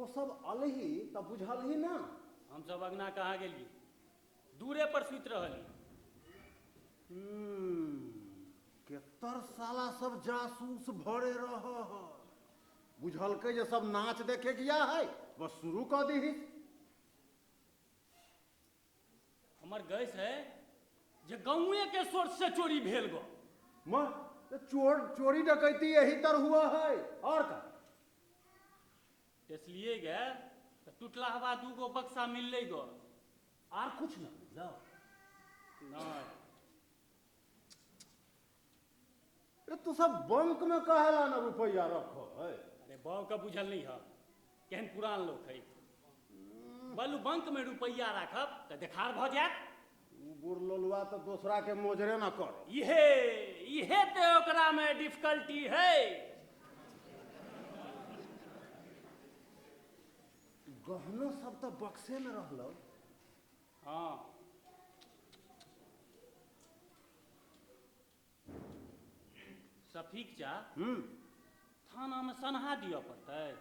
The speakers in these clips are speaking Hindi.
तो सब अलही तब बुझल ही ना। हम सब अगना कहाँ गेली, दूरे पर सुत रहली। केतर साला सब जासूस भरे रह बुझल के जे सब नाच देखे गया है, बस शुरू कर दी। हमार गैस है जे गाँवे के सोर्स से चोरी भेल गो। चोरी डकैती यही तर हुआ है और का। इसलिए गए तो टूटला हवा 2 गो बक्सा मिल ले गो, और कुछ ना मिला। तू सब बैंक में कहेला ना रुपया रखो है। अरे बाव का बुझल नहीं है, केहन पुरान लोग है। बोलू बैंक में रुपया रखब तो देखार भ जात। बुरलोलुआ तो दूसरा के मोजरे ना करो। इहे तो ओकरा में डिफिकल्टी है। गहनो सब तो बक्से में रहलो। हाँ सफीक चा थाना में सनहा दिया पड़ता है।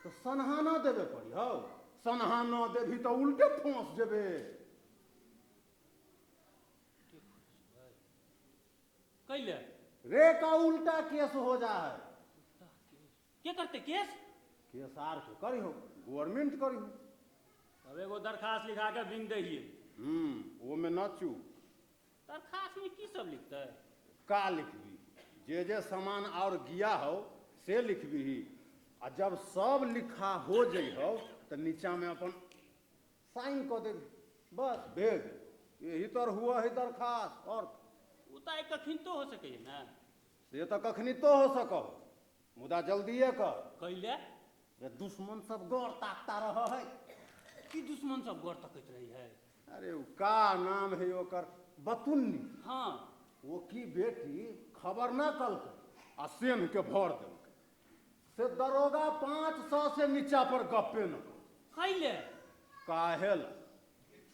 तो सनहा ना देवे पड़ी हो। सनहा ना देवी तो उल्टे फंस जेबे। कैले रे का उल्टा केस हो जाए। क्या करते केस? केस आर के करी हो, गवर्नमेंट करी हो। अब एगो दरखास्त लिखा के बिन दहिए। वो में न चू। दरखास्त में की सब लिखता है? का लिखबी? जे सामान और गिया हो से लिखबी ही। आ जब सब लिखा हो जाइ हो तो नीचा में अपन साइन कर दे, बस भेज। यही तर हुआ है दरखास्त। और उताय कखिन तो हो सके ना। से तो कखनी तो हो सको, मुदा जल्दिए कर। कैले ये दुश्मन सब गौर ताकता रह है। कि दुश्मन सब गौर तकत रही है? अरे वो का नाम है ओकर, बतुन्नी। हाँ वो की बेटी खबर ना कल आ सेन के भर दे से दरोगा 500 से नीचा पर गप्पे न कैले काहेल।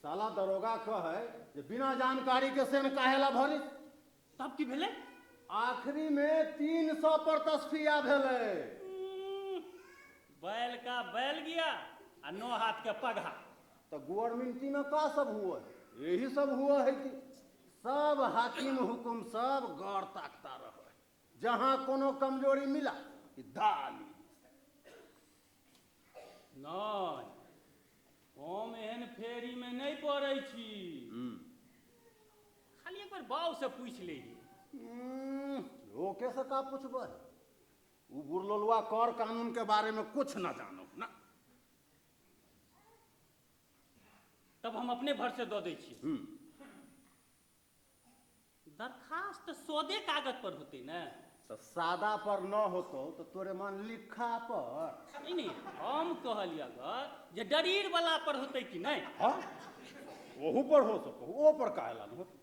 साला दरोगा कहे जे बिना जानकारी के सेन काहेला भरी। तब की भेले? आखिरी में 300 पर तस्फिया भेले। बैल का बैल गया और 9 हाथ के पगहा। तो गवर्नमेंटी में का सब हुआ है? यही सब हुआ है कि सब हाकिम हुकुम सब गौर ताकता रहे। जहां कोनो कमजोरी मिला दाली नहीं, हम एहन फेरी में नहीं पड़े छी। खाली एक बार बाव से पूछ ले। लोके से का पूछब? वो बुरलोलुआ कर कानून के बारे में कुछ ना जानो ना। तब हम अपने भर से दो दे छी। दरखास्त सौदे कागज पर होते ना। तो सादा पर न होतो तो तोरे मन लिखा पर। नहीं हम कहलिया जे डरीर वाला पर होते कि नहीं। हाँ वहू पर हो सको, वो पर काहेला न होतो?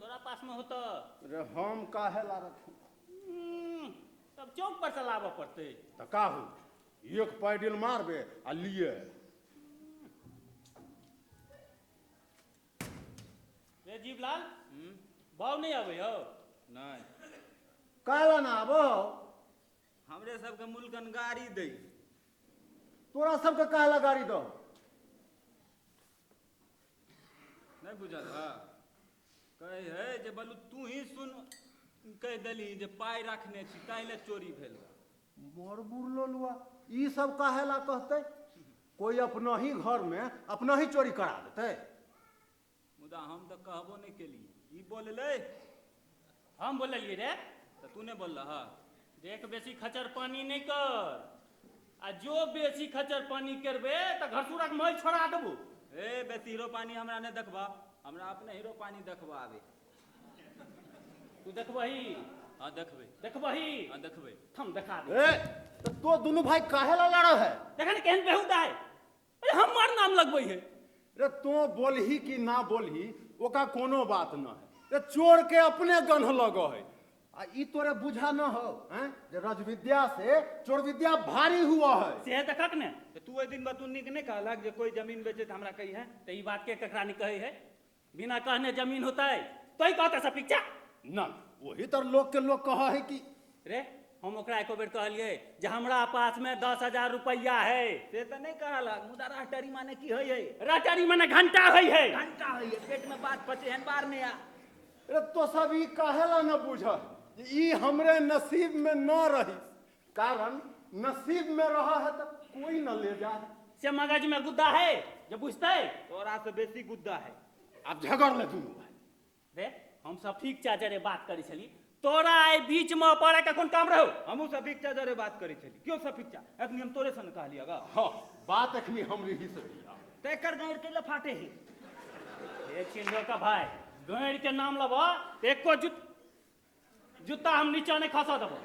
तोरा पास में होता। अरे हम काहेला रखे? तब चौक पर चलावा पड़ते। तो का हो, एक पैडिल मारबे आ लिए। रे जीवलाल भाव नहीं आवे हो? नहीं काहेला ना आबो? हमरे सबके मुल्कन गाड़ी दे। तोरा सबके काहेला गाड़ी दो? नहीं बुझल है? कहे है जे बोलू तू ही सुन कह दली जे पाई रखने छी ताइले चोरी भेल। मोर बुरलोलुआ ई सब काहेला कहते? कोई अपना ही घर में अपना ही चोरी करा देते। मुदा हम तो कहबो नहीं के लिए। ई बोल ले हम बोलिए रे तो तू नहीं बोल रहा। देख बेसी खचर पानी नहीं कर। आ जो बेसी खचर पानी करबे तो घरसुरक मई छोड़ा देबो। ए बेटी हीरो पानी हमरा नहीं देखबा, हमरा अपने हीरो पानी देखबा आवे। तू देखबही? हाँ देखबे। देखबही? हाँ देखबे। हम देखा दे। तो दोनों भाई काहेला लड़ा है? देखा नहीं केहन बेहुदा है। अरे हमार नाम लगबई है। रे तो बोलही कि ना बोलही ओका कोनो बात न है। रे चोर के अपने गन्ह लगो है। आ ई तोरे बुझा न हो हैं जे रजविद्या से चोर विद्या भारी हुआ है। से देखक ने तो तू ए दिन बतू निक नहीं कहलक जे कोई जमीन बेचे तो हमरा कही है। तो ई बात के ककरा नहीं कहे है? बिना कहने जमीन होता है तो ही कहता सब पिक्चा ना वही तर लोग के लोग कहा है कि रे हम ओकरा एको बेर कहलिए जे हमरा पास में 10,000 रुपया है। से तो नहीं कहलक, मुदा रहटरी माने की है? रटरी मने घंटा है। घंटा है, पेट में बात पचे हन बार ने आ। अरे तो सब ई काहेला न बुझ, ई हमरे नसीब में न रही, कारण नसीब में रहा है तो कोई न ले जाए। से मगज में गुद्दा है जो बुझते। तोरा से बेसी गुद्दा है। अब झगड़ ले दुनू भाई। रे हम सब ठीक चाचरे बात करी छली, तोरा आई बीच में पड़े के कोन काम रहो? हमू सफीक जरे बात करी छली। क्यों सफीक चा? अखनी हम तोरे सन कहलिया गा। हाँ, बात एखनी हमरी ही से दिया। तेकर गाड़ के लफाटे ही। एक चिंदो का भाई गैर के नाम लबो, एको जूता हम नीचे नहीं खसा देबो।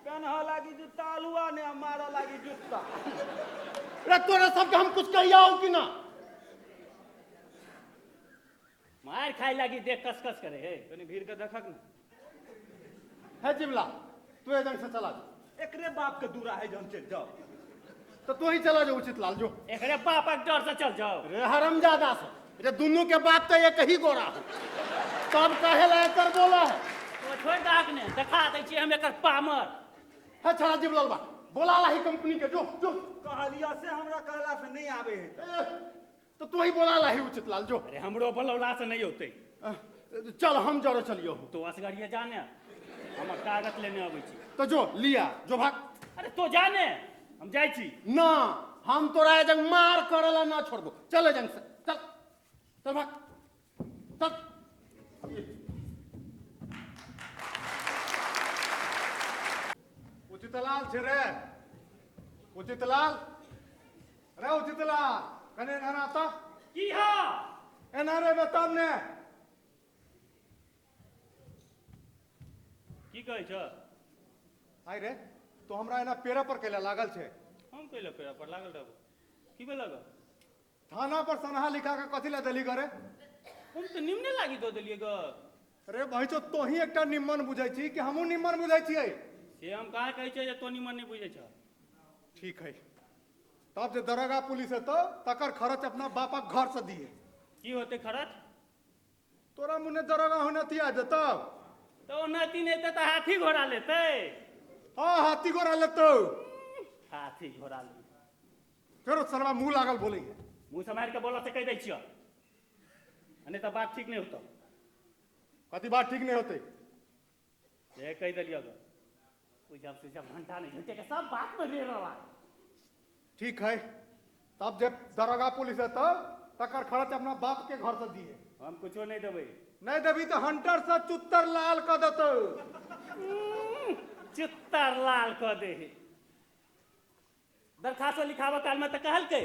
पेनहा लागी जूता, अलुआ ने हमारा लागी जूता। अरे तोरे सबके हम कुछ कहिया हो कि ना? मार खाई लगी देख कस कस करे है। तनी भीड़ के देखक ना। है जिबला, तू एजन से चला जा। एकरे बाप के दूरा है जन चल जाओ। तो तू ही चला जा उचित लाल जो। एकरे बाप के डर से चल जाओ। रे हरमजादा से, रे दोनों के बाप तो एक ही गोरा है। तब कहे ला कर बोला है। तो छोड़ दाग ने दिखा दै छी हम एकर पामर। है चला जिबलाल बा, बोला ला ही कंपनी के जो जो। कहलिया से हमरा कहला से नहीं आवे है। तो तू ही बोला ला ही उचित लाल जो। अरे हमरो बलौला से नहीं होते। चल हम जरो चलियो। तो असगरिया जाने हम कागज लेने आबै छी। तो जो लिया जो भाग। अरे तो जाने हम जाई छी ना, हम तोरा एजन मार करला ना छोड़बो। चल एजन से चल, चल भाग चल। उचितलाल छे रे, उचितलाल रे, उचितलाल कने ना आता की हा एना रे बताब ने। की कहै छ? हाय रे, तो हमरा एना पेरा पर केला लागल छे। हम कइले पेरा पर लागल रहबो। की भेल लगा? थाना पर सनहा लिखा के कथि ला देली करे? हम तो निम्ने लागी दो देलिए ग। अरे भाई तो तोही एकटा निम्मन बुझाई छी कि हमहू निम्मन बुझाई छियै? से हम कहा कहै छै जे तो निमन नहीं बुझै छ। ठीक है, तब जे दरोगा पुलिस है तो तकर खर्च अपना बापा घर से दिए। की होते खर्च? तोरा मुन्ने दरोगा होने तिया जतब। तो नती नहीं तो हाथी घोड़ा लेते। हाँ, हाथी घोड़ा लेतो। हाथी घोड़ा ले फिर सरवा मुंह लागल बोले है। मुंह समार के बोला से कह दै छियो, नहीं तो बात ठीक नहीं होता। कथी बात ठीक नहीं होते? ये कह दिलियो ग पूछब से घंटा नहीं घंटे के सब बात में रे रहा। ठीक है, तब जब दरोगा पुलिस है तो तकर खर्च अपना बाप के घर से दिए। हम कुछो नहीं देबै। नहीं देवी तो हंटर से चुत्तर लाल कर देतो। चित्तर लाल कह दे। दरखास्त लिखावा काल में तो कहल के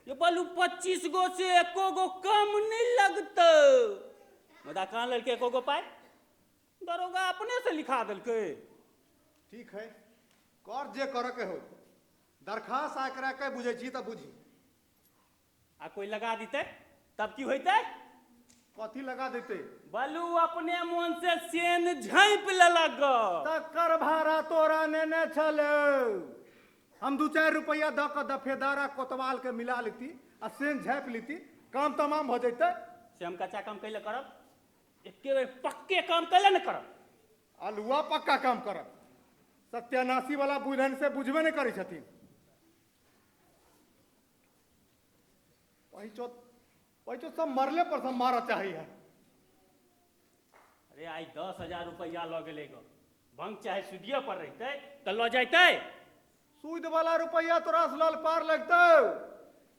ये बोलू 25 गो से एको गो कम नहीं लगता। मदा कहाँ लड़के एको गो पाए? दरोगा अपने से लिखा दिल के। ठीक है, कर जे करे के हो। दरखास्त आ करा के बुझे छी त बुझी। आ कोई लगा दीते तब की होते? कथी लगा देते? बलू अपने मन से सेन झाँप लेलक। तकर भाड़ा तोरा नेने छले। हम 2-4 रुपया द के दफेदारा कोतवाल के मिला लेती आ सेन झाँप लेती, काम तमाम हो जैते। से हम कच्चा काम कैले करब, एके बेर पक्के काम कैले न करब। अलुआ पक्का काम करब। सत्यानाशी वाला बुझन से बुझबे नहीं करी छथिन। वही तो सब मरले पर सब मारा चाहिए। अरे आई 10,000 रुपया लग गेले गो। भंग चाहे सुदिया पर रहते तो लो जाते। सूद वाला रुपया तोरा लल पार लगते।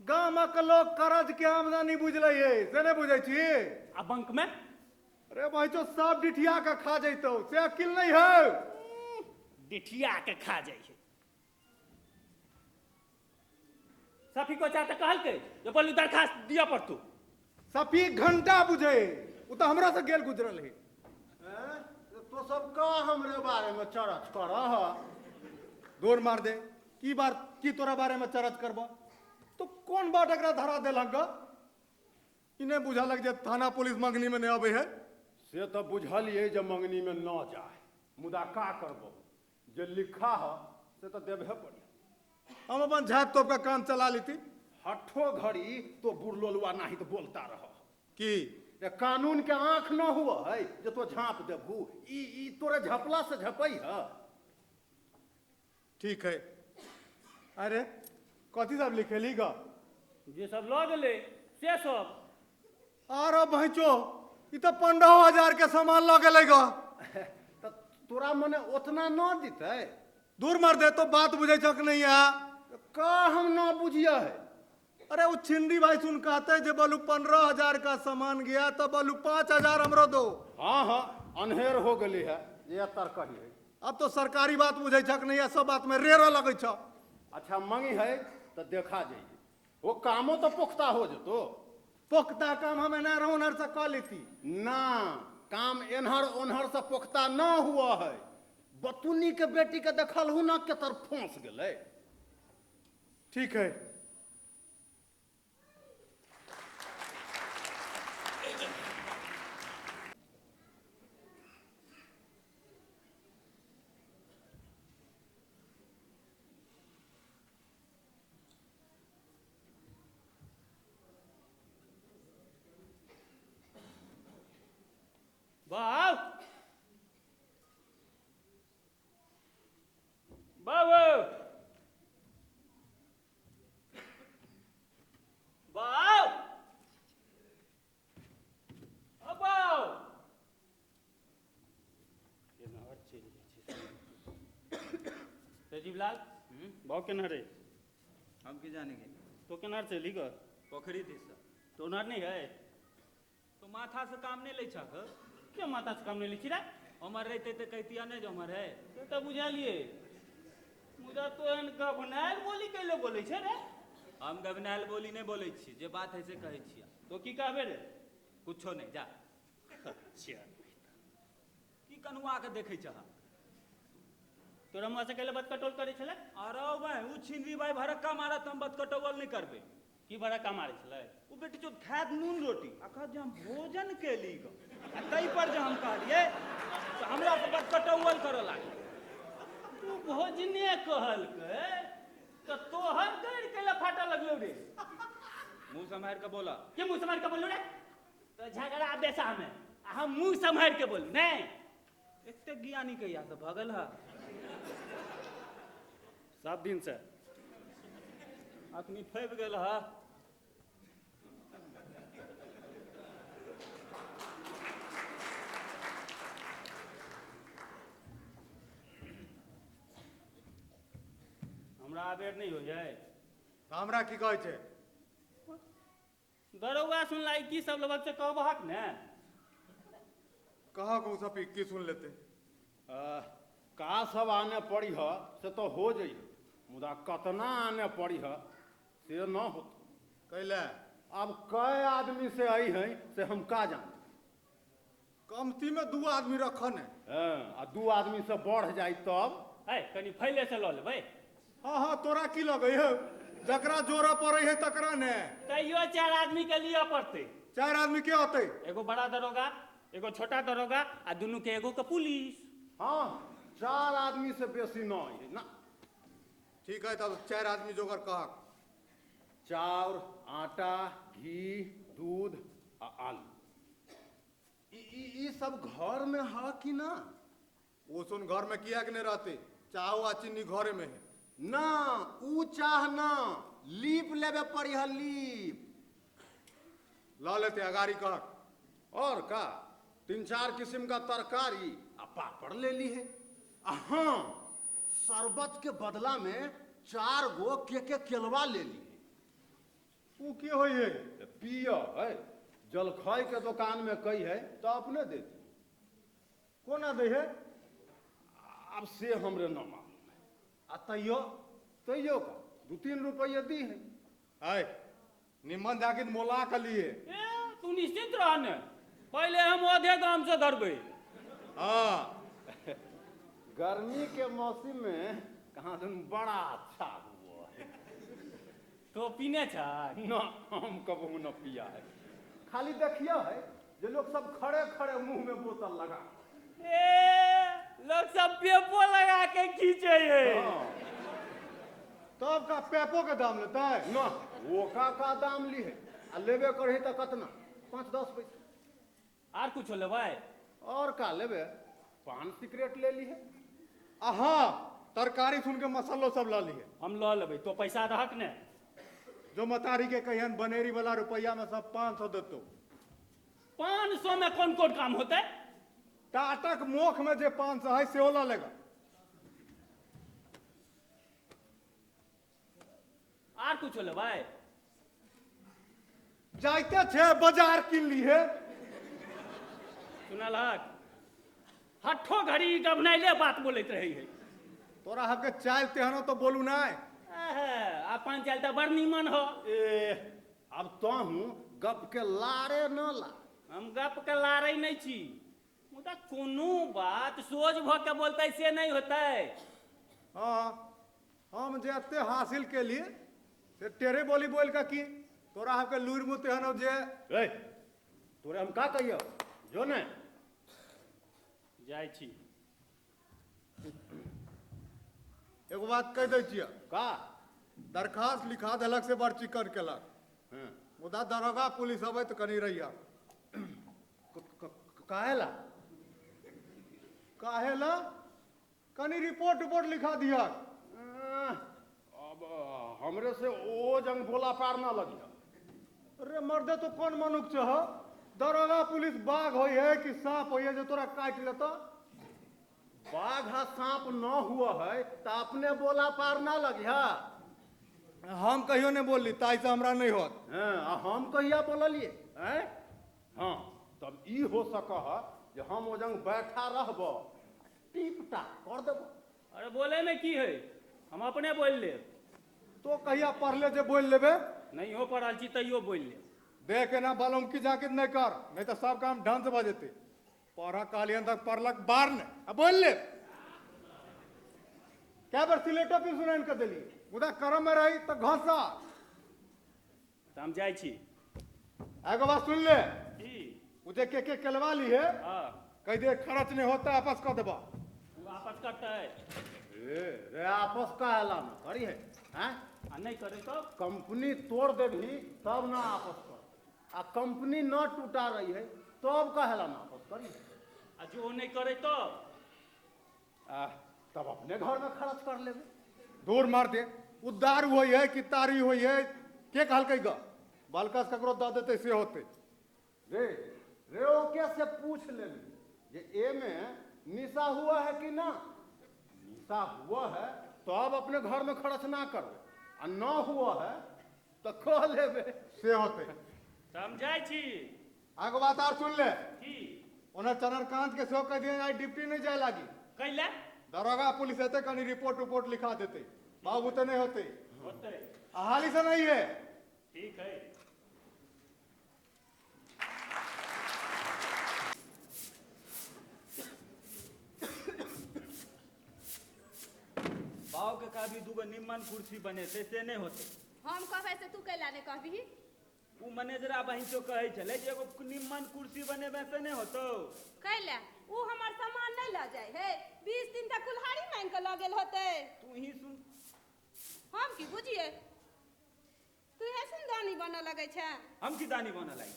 गाँव के लोग कर्ज के आमदनी बुझले से नहीं बुझे छी। आ बंक में अरे भाई जो सब डिठिया के खा जैतो से अकिल नहीं है। डिठिया के खा जाए। सफी को चाहते कहल के जो बोलू दरखास्त दिया पर तू। सफी घंटा बुझे, वो तो हमरा से गेल गुजरल है। तो सब का हमरे बारे में चरच कर दौड़ मार दे। की तोरा बारे में चरच करब तो कौन बात एकरा धरा देलक ग? इन्हें बुझा लग जे थाना पुलिस मंगनी में नहीं आवे है। से तो बुझलिए जे मंगनी में न जाए, मुदा का करबो? जे लिखा है से तो देबे पड़ी। हम अपन झाँप तोप का काम चला लेती। हठो घड़ी तो बुढ़लोलुआ नहीं तो बोलता रहो कि ये कानून के आंख न हुआ है जे तो झाँप देबू। ई तोरे झपला से झपई है। ठीक है। अरे कथी सब लिखेली ग? जे सब लऽ गेलै से सब। अरे भैंचो ई तो 15,000 के सामान लग गेलै ग। तो तोरा मने उतना न देते? दूर मर दे, तो बात बुझे छक नहीं है। का हम न बुझिया है? अरे वो छिंदी भाई सुन कहते जे बोलू 15,000 का सामान गया तो बोलू 5,000 हमरो दो। हाँ हाँ अनहेर हो गई है ये तर कही है। अब तो सरकारी बात बुझे छक नहीं है, सब बात में रेरा लगे छ। अच्छा मंगी है तो देखा जाइए, वो कामो तो पुख्ता हो जतो। पुख्ता काम हमें न रहूं नर से कह लेती ना काम एनहर ओनहर से पुख्ता न हुआ है। बतुनी के बेटी के देखल हूं ना के तरफ फंस गए। ठीक है। बाबू बाबू बाबू बाबू राजीवलाल भाव केना रे? हम की जानेंगे? तो केनार चली ग? पोखरी थी सर। तो उनार नहीं है? तो माथा से काम नहीं ले छक। क्या माता से काम नहीं लिखी रा? उमर रहते तो कहतिया नहीं जो उमर है। तो बुझलिए मुझा तो एहन गभनायल बोली कैले बोले छे रे? हम गबनायल बोली नहीं बोले छी, जे बात है से कहे छिया। तो की कहबे रे? कुछो नहीं जा। अच्छा की कनुआ के देखे छह? तोरा मुँह से कैले बात कटोल करे छले? अरे भाई उ छिंदी भाई भरक्का मारा तुम बात कटोवल नहीं करबे। की बड़ा काम मारे छले? वो बेटी जो खाद नून रोटी अखा जे हम भोजन के ली ग आ तई पर जे हम कहलिए तो हमरा पर बात कटोवल करे लागे। तू भोजने कहल के तो तोहर गैर कैले फाटा लगलो रे? मुंह संभाल के बोला। के मुंह संभाल के बोलू रे? तो झगड़ा बेसा में हम मुंह संभाल के बोलू नहीं? एते ज्ञानी कहिया से भगल है। 7 दिन से अखनी फैब गेल है। हमरा आबेर नहीं हो जाए। तो हमरा की कहे छे? दरोगा सुनलाई की सब लोग से कहबहक ने? कहा को सब की सुन लेते। का सब आने पड़ी है से तो हो जाइए, मुदा कतना आने पड़ी है से न हो। कैले अब कई आदमी से आई है से हम का जान। कमती में 2 आदमी रखन है। आ 2 आदमी से बढ़ जाए तब है कनी फैले से लो लेबै। हाँ हाँ तोरा की लगे है? जकरा जोरा पड़े है तकरा ने। तैयो 4 आदमी के लिए पड़ते। 4 आदमी के होते? एगो बड़ा दरोगा, एगो छोटा दरोगा आ दोनों के एगो के पुलिस। हाँ 4 आदमी से बेसी न है ना। ठीक है तब 4 आदमी जोगर कहा। चाउर आटा घी दूध आ आलू ई सब घर में है कि ना? वो सुन घर में किया कि नहीं रहते? चाहो आ चीनी घरे में है ना ऊ चाह ना लीप लेवे पड़ी है लीप। ला लेते अगारी कह। और का 3-4 किस्म का तरकारी आ पापड़ ले ली है। हाँ शरबत के बदला में 4 गो के केलवा ले ली है। वो की होई है? पिया है जलखै के दुकान में कई है तो अपने देती। कोना दे है? अब से हमरे न मालूम है। तैयो का 2-3 रुपये दी है। है निमन जाके मोला के लिए। तू निश्चिंत रह ने, पहले हम आधे गांव से धरबे। हाँ गर्मी के मौसम में कहाँ दिन बड़ा अच्छा हुआ है। तो पीने छा? न हम कबू न पिया है। खाली देखिए है जो लोग सब खड़े खड़े मुंह में बोतल लगा। लोग सब पेपो लगा के खींचे है। हाँ। तब का पेपो के दाम लेता है? न वो का दाम ली है आ लेबे करे तो कतना 5-10 पैसा। आर कुछ लेबै? और का लेबे? पान सिगरेट ले ली है। हाँ, तरकारी सुन के मसालो सब ला लिए। हम लऽ लेबै, तो पैसा रहक ने? जो मतारी के कहियन बनेरी वाला रुपया में सब 500 देतो। 500 में कौन कौन काम होते? टाटक मोख में जे 500 है सेहो ला लेगा। आर कुछ लेबै? जाइते छे बाजार किन ली है। सुनल हक? हट्ठो घड़ी गबनैले बात बोलैत रही है। तोरा हके चाल तेहनो तो बोलू नाय। अपन चाल तो बड़ नीमन हो। अब तो हूँ गप के लारे न ला। हम गप के लारै नहीं छी, मुदा कोनो बात सोच भ के बोलते से नहीं होते। हाँ, हम जे अत्ते हासिल के लिए से तेरे बोली बोल का की तोरा हके लूर मुँह तेहनो जे ए, तोरे हम का कहियो जो ने जाइ छी। एगो बात कह दे छियै, का? दरखास्त लिखा देलक से बड़ चिक्कर केलक। हाँ, मुदा दरोगा पुलिस अबै तो कनी रहिया। काहेला? काहेला? कनी रिपोर्ट लिखा दिया। अब हमरे से ओ जंग भोला पार ना लगिया। अरे मर्दे तो कौन मनुख छ हो? दरोगा पुलिस बाघ होई है कि सांप होई है जो तोरा काट लेता? बाघ आ सांप न हुआ है तो अपने बोला पार ना लगिया। हम कहियो नहीं बोली ताई से हमरा नहीं होत। हाँ, आ हम कहिया बोललिए हैं? हाँ, तब ई हो सका है जे हम ओ जंग बैठा रहब, टीप टाप कर देबो। अरे बोले में की है, हम अपने बोल ले। तो कहिया पढ़ले जे बोल लेबे। नहीं हो पढ़ल छी तैयो बोल ले। देख ना बालूम की जाकिर नहीं कर, नहीं तो सब काम ढंग से बजेते। पढ़ा कालियन तक पढ़लक बार ने, अब बोल ले। क्या बार सिलेटो पे सुनाइन कर देली, मुदा करम में रही तो घसा। तो हम जाइ छी। एगो बात सुन ले, की? मुझे के केलवा ली है, हाँ, कह दे खर्च नहीं होता आपस कर देबा। वापस करते है। रे आपस का ऐलान करी है हैं? आ नहीं करे तो कंपनी तोड़ देबही तब ना आपस कर। आ कंपनी न टूटा रही है तब कहेला ना आपस करी। आ जो नहीं करे तो तब अपने घर में खर्च कर लेबे। दूर मार दे, उद्धार हुई है कि तारी हुई है, के कहल कही गा बालकास ककरो द देते से होते। रे रे ओके से पूछ ले जे ए में निशा हुआ है कि ना। निशा हुआ है तो अब अपने घर में खर्च ना करबे, आ न हुआ है तो कह लेबे से होते। तो हम जाइ छी। आगो बात और सुन ले, की? उन्हें चनरकांत के सो कह दिए आई डिप्टी नहीं जाए लागी। कैला? दरोगा पुलिस आते कनी रिपोर्ट लिखा देते, बाबू तो नहीं होते। होते। हाली से नहीं है। ठीक है। बाव के का भी दूगो निम्मन कुर्सी बने थे से नहीं होते। हम कहबै से तू कैला ने कहबी? उ मैनेजरा बहिन तो कहे चले जे एगो निम्मन कुर्सी बने वैसे नहीं होतो। कैला? ऊ हमर सामान नहीं ल जाय है, 20 दिन तक कुल्हाड़ी मांग के ल गेल होते। तू ही सुन। हम की बुझिए? तू है सुनदानी बन लगे छै। हम की दानी बना लाई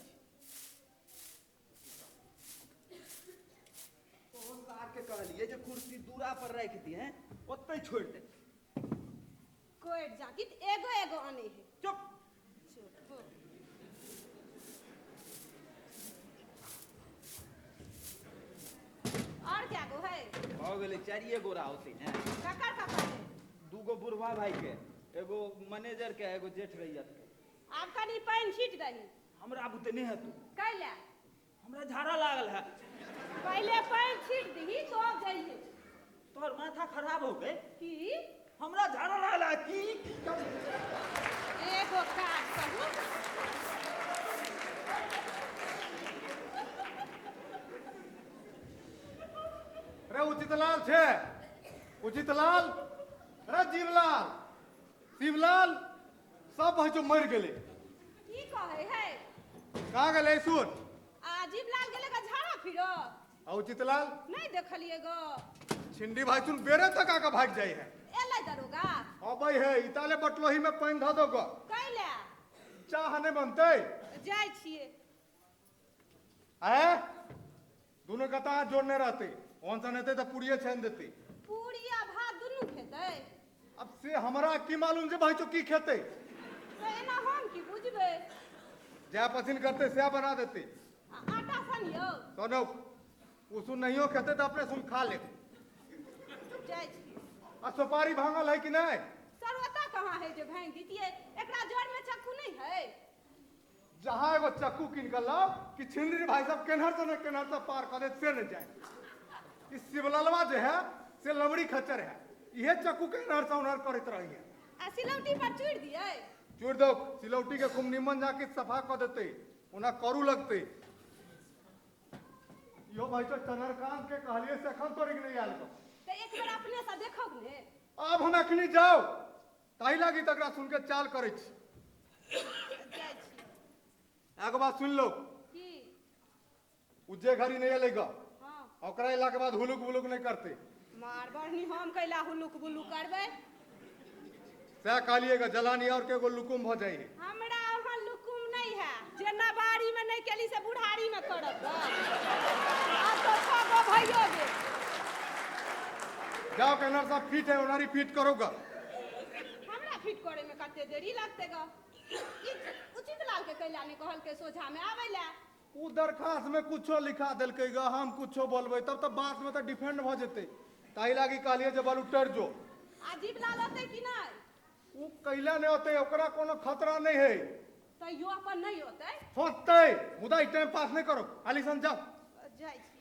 कौन कार के कहलिए जे कुर्सी दूरा पर रख दी हैं ओते छोड़ दे। कोई जाकित एगो एगो आने है। चुप। और क्या गो है? हो गेले चारिए गोरा होते हैं। ककर ककर है? दूगो बुढ़वा भाई के, एगो मैनेजर के, एगो जेठ रैयत के। आप कनी पानी छीट दही। हमरा बुते नहीं है तू। कैला? हमरा झाड़ा लागल है। पहले पानी छीट दही तो जाइए। तोहर माथा खराब हो गए। की? हमरा झाड़ा लागल है की? एगो काट कहू। रे उचितलाल छे, उचितलाल, रे जीवलाल, शिवलाल, सब भाई जो मर गेले। की कहे है? कहाँ गेले सुन? आजीब लाल गेले का झाड़ा फिरो। आ उचितलाल, नहीं देखलिए गो। छिंडी भाई सुन बेरे तक आका भाग जाए है। एलै दरोगा? अबै है इताले बटलोही में पानी ध दो गो। कैला? चाह नहीं बनते। जाय छिए। है दोनों का तो जोड़ने रहते कौन सा नहीं तो पूड़िए छान देते। पूरी आ भात दुनू खेतै अब से हमरा की मालूम जे भाई तो की खेते तो एना हम की बुझबै जया पसंद करते से बना देते। आटा सनियो सुनो उसुन नहीं हो खेते तो अपने सुन खा ले। जाय छी आ सुपारी भांगल है कि नहीं? सरवता कहाँ है जो भांग दीतिए एकरा जड़ में चक्कू नहीं है जहाँ एगो चक्कू किन कर लाओ कि छिंदरी भाई साहब केनहर से न केनहर से पार कर दे से न जाए। इस शिवललवा जो है से लमड़ी खच्चर है ये चक्कू केनहर से उनहर करत रही है। आ सिलौटी पर चूड़ दिए चूड़ दो सिलौटी के खूब निमन जाके सफा कर देते उन्हें करू लगते। यो भाई तो चंद्रकांत के कहलिए से अखन तोड़ के नहीं आयल तो एक बार अपने से देखो ने अब हम अखनी जाओ ताही लागी तकरा सुन के चाल करे छी। जाय छी एक बात सुन लो की उज्जे घरी नहीं अलेगा हां ओकरा इला के बाद हुलुक बुलुक नहीं करते। मार बढ़नी हम कैला हुलुक बुलुक करबै से कहलिएगा जलानी और के गो लुकुम हो जाए। हमरा वहां लुकुम नहीं है जेना बाड़ी में नहीं केली से बुढ़ारी में करब आ तो खगो भइयो गे जाओ केनर साहब फिट है उनारी फिट करोगा। हमरा फिट करे में कते देरी लगते ग उचित लाल के कैला ने कहल के सोझा में आवेला उ दरखास्त में कुछो लिखा देलकै ग हम कुछो बोलबै तब तो बात में तो डिफेंड भ जेते ताही लागी कहलिए जे बालू टर जो अजीब लाल होते कि नहीं उ कैला नहीं होते ओकरा कोनो खतरा नहीं है तैयो अपन नहीं होते फंसते मुदा टाइम पास नहीं करो आलिसन जाओ। जाय छी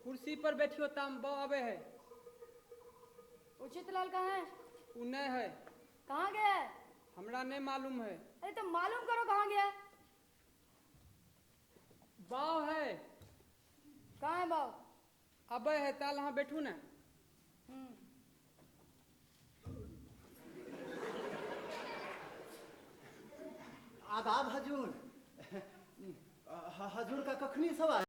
कुर्सी पर बैठियो ताम बो अबे है उचित लाल कहाँ है? उ नहीं है कहाँ गया है? हमरा नहीं मालूम है। अरे तो मालूम करो कहाँ गया है? बाव है कहाँ है बाबू? अबे है ताल हाँ बैठू ना आदाब हजूर हजूर का कखनी सवाल